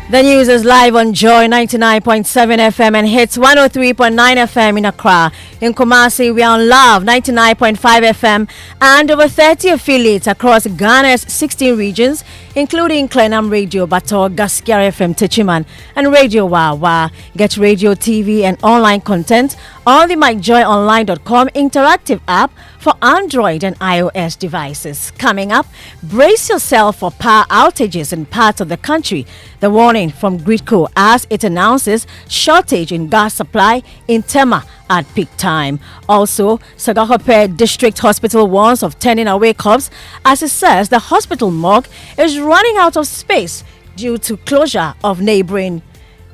The news is live on Joy 99.7 FM and hits 103.9 FM in Accra. In Kumasi, we are on Love 99.5 FM and over 30 affiliates across Ghana's 16 regions, including Klenam Radio, Bator, Gaskiar FM, Techiman, and Radio Wawa. Get radio, TV, and online content on the MikeJoyOnline.com interactive app for Android and iOS devices. Coming up, brace yourself for power outages in parts of the country. The warning from Gridco as it announces shortage in gas supply in Tema at peak time. Also, Sagahope District Hospital warns of turning away cops as it says the hospital morgue is running out of space due to closure of neighboring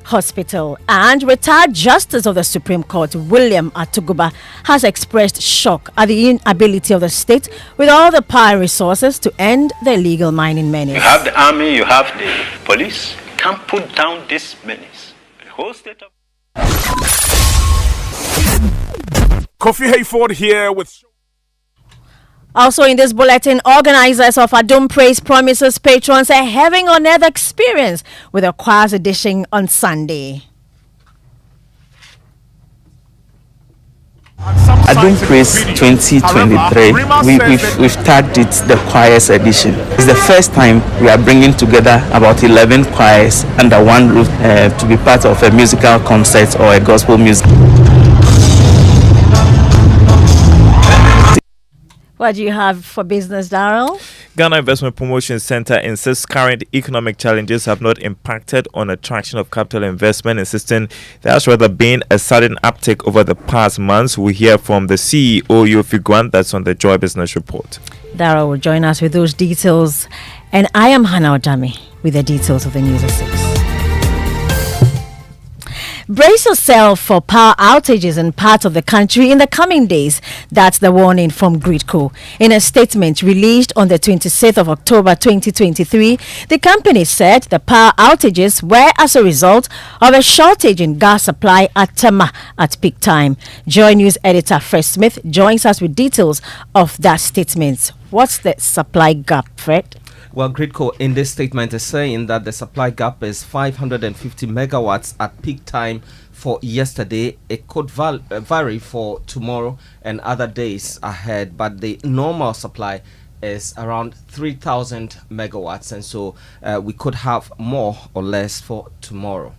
hospital. And retired Justice of the Supreme Court William Atuguba has expressed shock at the inability of the state with all the power resources to end the illegal mining menace. You have the army, you have the police. Can't put down this menace. The whole state of Kofi Hayford here with. Also in this bulletin, organizers of Adum Praise promises patrons a heaven on earth experience with a choir's edition on Sunday. Adum Praise 2023, we've tagged it the choirs edition. It's the first time we are bringing together about 11 choirs under one roof to be part of a musical concert or a gospel music. What do you have for business, Darrell? Ghana Investment Promotion Center insists current economic challenges have not impacted on attraction of capital investment, insisting there has rather been a sudden uptick over the past months. We hear from the CEO, Yofi Guan, that's on the Joy Business Report. Darrell will join us with those details. And I am Hannah Odami with the details of the news at 6. Brace yourself for power outages in parts of the country in the coming days. That's the warning from Gridco. In a statement released on the 26th of October 2023, the company said the power outages were as a result of a shortage in gas supply at Tema at peak time. Joy News editor Fred Smith joins us with details of that statement. What's the supply gap, Fred? Well, Gridco in this statement is saying that the supply gap is 550 megawatts at peak time for yesterday. It could vary for tomorrow and other days ahead, but the normal supply is around 3,000 megawatts, and so we could have more or less for tomorrow.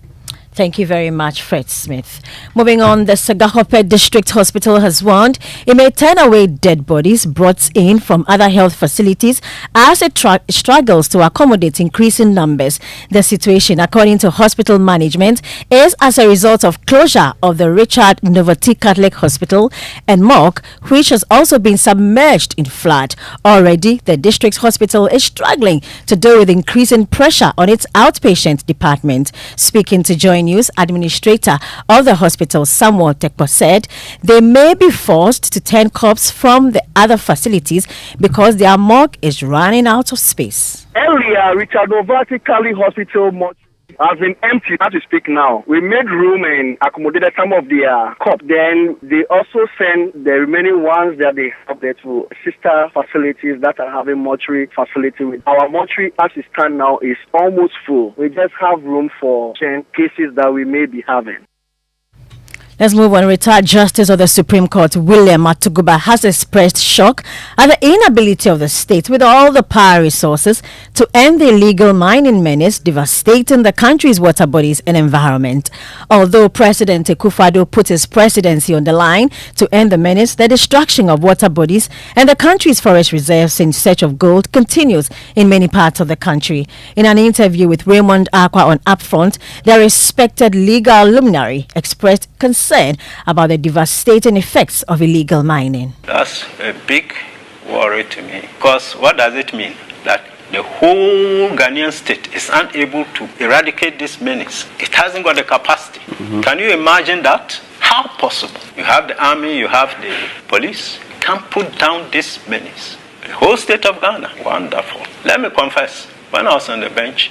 Thank you very much, Fred Smith. Moving on, the Sagahope District Hospital has warned it may turn away dead bodies brought in from other health facilities as it struggles to accommodate increasing numbers. The situation, according to hospital management, is as a result of closure of the Richard Novotny Catholic Hospital and morgue, which has also been submerged in flood. Already, the district hospital is struggling to deal with increasing pressure on its outpatient department. Speaking to Join News, administrator of the hospital, Samuel Tekpo, said they may be forced to turn corpses from the other facilities because their morgue is running out of space. Earlier, Richard Novotny Catholic Hospital has been empty as we speak now. We made room and accommodated some of their corpses. Then they also send the remaining ones that they have there to sister facilities that are having mortuary facility. Our mortuary as it stands now is almost full. We just have room for 10 cases that we may be having. Let's move on. Retired Justice of the Supreme Court William Atuguba has expressed shock at the inability of the state with all the power resources to end the illegal mining menace devastating the country's water bodies and environment. Although President Akufo-Addo put his presidency on the line to end the menace, the destruction of water bodies and the country's forest reserves in search of gold continues in many parts of the country. In an interview with Raymond Aqua on Upfront, the respected legal luminary expressed concern about the devastating effects of illegal mining. That's a big worry to me, because what does it mean? That the whole Ghanaian state is unable to eradicate this menace. It hasn't got the capacity. Can you imagine that? How possible? You have the army, you have the police, can't put down this menace. The whole state of Ghana, wonderful. Let me confess, when I was on the bench,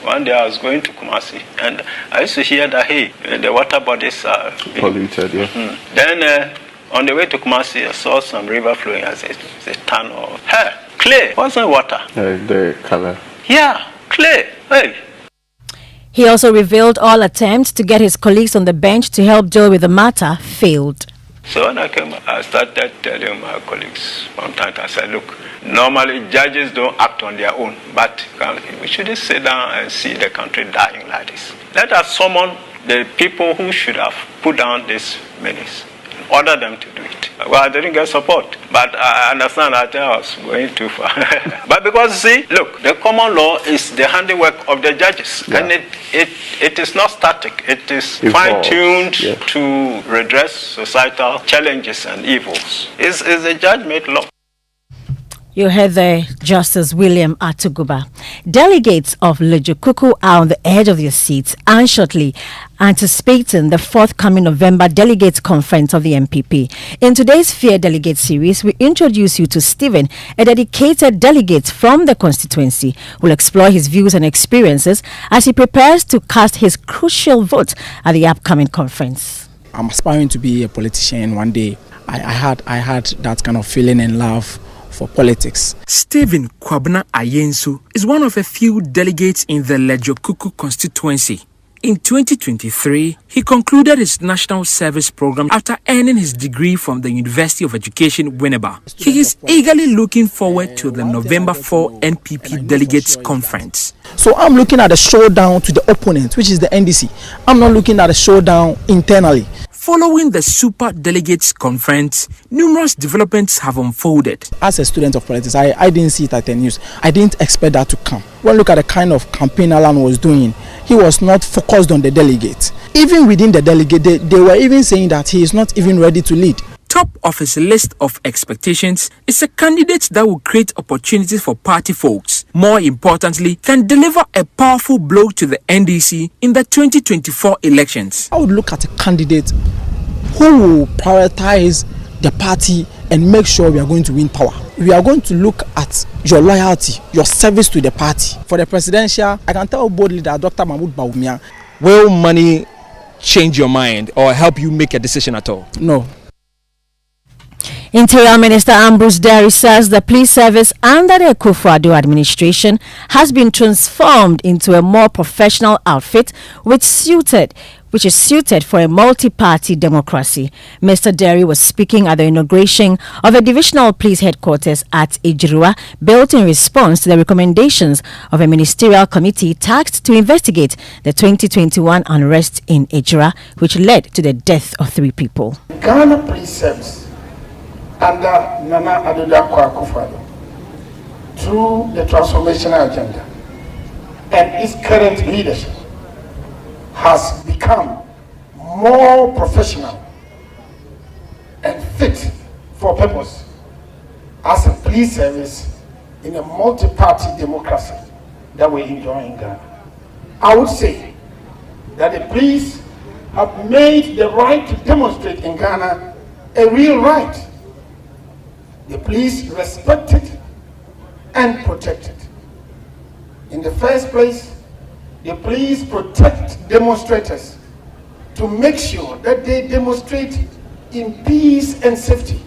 one day I was going to Kumasi, and I used to hear that, hey, the water bodies are polluted, yeah. Then on the way to Kumasi, I saw some river flowing. I said, it's a tunnel. Hey, clay, wasn't water. The color. Yeah, clay. Hey. He also revealed all attempts to get his colleagues on the bench to help deal with the matter failed. So when I came, I started telling my colleagues from time to time, I said, look, normally judges don't act on their own, but we shouldn't sit down and see the country dying like this. Let us summon the people who should have put down this menace, order them to do it. Well, I didn't get support, but I understand I think I was going too far. But because, see, look, the common law is the handiwork of the judges, and it is not static. It is fine-tuned to redress societal challenges and evils. It's a judge-made law. You heard there Justice William Atuguba. Delegates of Lejokuku are on the edge of their seats anxiously anticipating the forthcoming November Delegates Conference of the MPP. In today's Fear Delegate series, we introduce you to Stephen, a dedicated delegate from the constituency, who will explore his views and experiences as he prepares to cast his crucial vote at the upcoming conference. I'm aspiring to be a politician one day. I had that kind of feeling and love for politics. Stephen Kwabena Ayensu is one of a few delegates in the Lejokuku constituency. In 2023, he concluded his national service program after earning his degree from the University of Education, Winneba. He is eagerly looking forward to the November 4 NPP Delegates Conference. So I'm looking at the showdown to the opponent, which is the NDC. I'm not looking at the showdown internally. Following the Super Delegates Conference, numerous developments have unfolded. As a student of politics, I didn't see it at the news. I didn't expect that to come. When look at the kind of campaign Alan was doing, he was not focused on the delegates. Even within the delegate, they were even saying that he is not even ready to lead. Top of his list of expectations is a candidate that will create opportunities for party folks. More importantly, can deliver a powerful blow to the NDC in the 2024 elections. I would look at a candidate who will prioritize the party and make sure we are going to win power. We are going to look at your loyalty, your service to the party. For the presidential, I can tell boldly that Dr. Mahmoud Bawumia. Will money change your mind or help you make a decision at all? No. Interior Minister Ambrose Derry says the police service under the Akufo-Addo administration has been transformed into a more professional outfit which is suited for a multi-party democracy. Mr. Derry was speaking at the inauguration of a divisional police headquarters at Ejirua, built in response to the recommendations of a ministerial committee tasked to investigate the 2021 unrest in Ejirua, which led to the death of 3 people. Ghana Police Service under Nana Addo Dankwa Akufo-Addo, through the transformational agenda and its current leadership, has become more professional and fit for purpose as a police service in a multi-party democracy that we enjoy in Ghana. I would say that the police have made the right to demonstrate in Ghana a real right. The police respect it and protect it. In the first place, the police protect demonstrators to make sure that they demonstrate in peace and safety.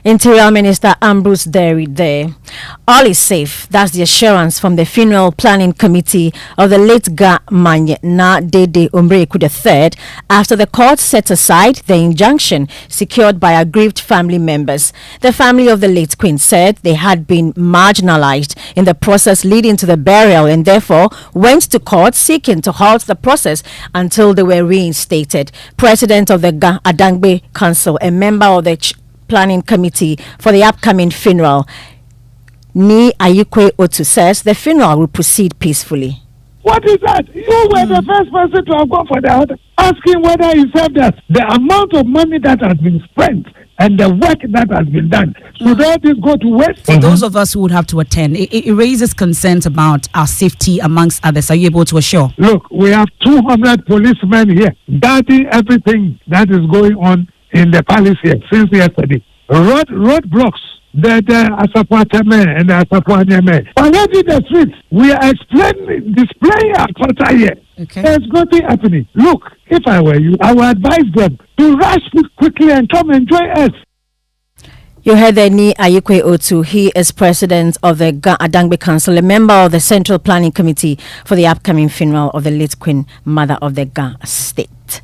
Interior Minister Ambrose Derry there. All is safe. That's the assurance from the Funeral Planning Committee of the late Ga Manye Na Dede Umbreku III after the court set aside the injunction secured by aggrieved family members. The family of the late Queen said they had been marginalized in the process leading to the burial and therefore went to court seeking to halt the process until they were reinstated. President of the Ga Adangbe Council, a member of the Planning Committee for the upcoming funeral, Ni Ayikwe Otu, says the funeral will proceed peacefully. What is that? You were the first person to have gone for the order, asking whether he said that the amount of money that has been spent and the work that has been done, should all this go to waste? For those of us who would have to attend, it raises concerns about our safety amongst others. Are you able to assure? Look, we have 200 policemen here guarding everything that is going on in the palace here since yesterday. Roadblocks, the Asapwateme and the Asapwanyeme. Already the streets, we are displaying our culture here. Okay. There's nothing happening. Look, if I were you, I would advise them to rush quickly and come and join us. You heard Ni Ayikwe Otu. He is president of the Adangbe Council, a member of the Central Planning Committee for the upcoming funeral of the late Queen Mother of the Ga State.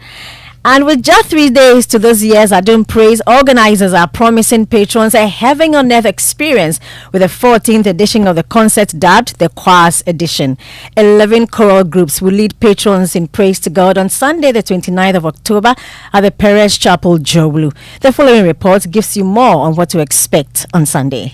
And with just 3 days to this year's Adum Praise, organizers are promising patrons a heaven on earth experience with the 14th edition of the concert dubbed the Choirs Edition. 11 choral groups will lead patrons in praise to God on Sunday, the 29th of October at the Perez Chapel, Joblu. The following report gives you more on what to expect on Sunday.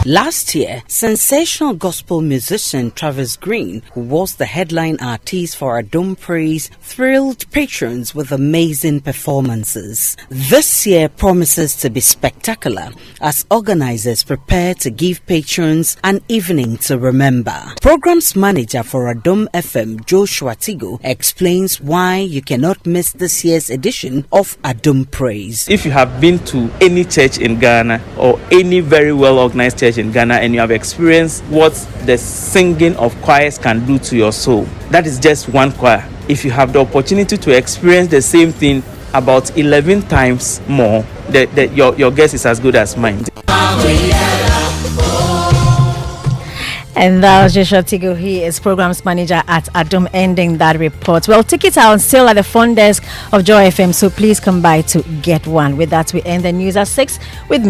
Last year, sensational gospel musician Travis Green, who was the headline artist for Adum Praise, thrilled patrons with amazing performances. This year promises to be spectacular as organizers prepare to give patrons an evening to remember. Programs manager for Adum FM, Joshua Tigo, explains why you cannot miss this year's edition of Adum Praise. If you have been to any church in Ghana or any very well organized church in Ghana and you have experienced what the singing of choirs can do to your soul, that is just one choir. If you have the opportunity to experience the same thing about 11 times more, your guess is as good as mine. And that was Joshua Tigo. He is programs manager at Adum, ending that report. Well, tickets are on sale at the front desk of Joy FM, so please come by to get one. With that, we end the news at 6 with me.